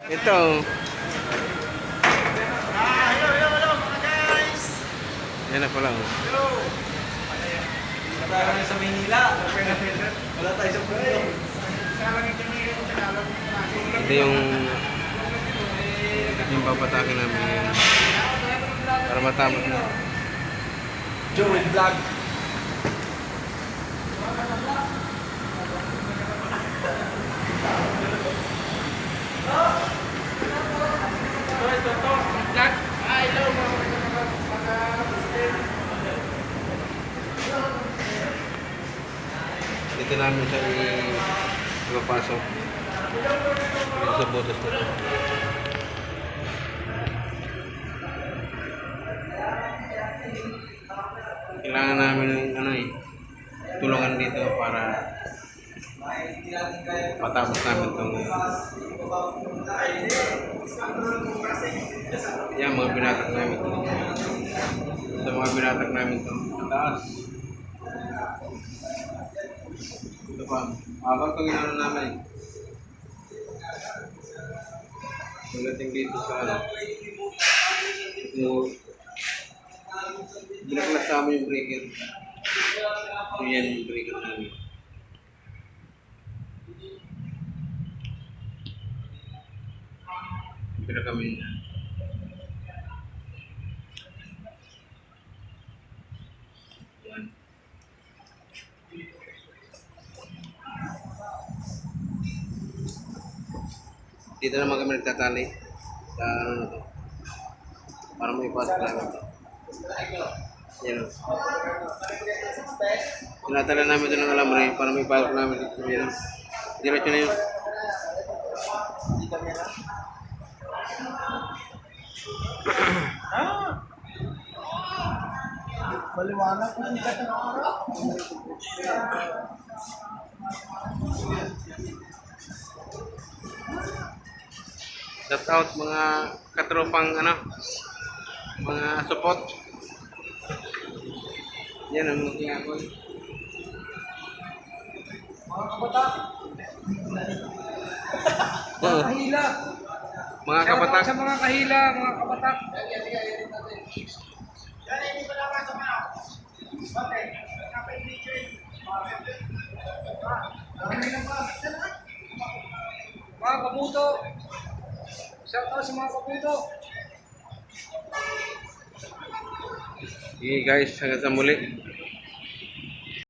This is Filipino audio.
Ito. Hello mga guys! Yan na pala. Hello! Wala tayo sa Maynila. Wala tayo sa Puno. Ito yung papatakin namin ngayon. Para matapos na. Joey Vlog. Dito namin siya ipapasok. Dito sa butas nito. Kailangan namin ng tulungan dito para matapos namin itong yan, mga binatak namin ito. Ito mga binatak namin ito. Taas. Ito pa. Habang itong inano namin. Pagdating dito sa ano. Ito. Binaklas namin yung breaker. So yan yung breaker namin. Pinakamin na. Yan. Dito naman kami nagtatali sa ano na to. Para may pasok namin ito. Yan o. Tinatala namin ito ng alambre para may pasok namin dito. Yan o. Diretso na yun. Maliwanag po siya sa araw. Shout out mga katropang ano, mga support. Yan ang mga ginagawa. Mga kabatak. Oo. Kahila. Mga kabatak. Sa mga kahila, mga kabatak. Mga kabuto. Shout out sa mga kabuto. Okay guys, hanggang sa muli.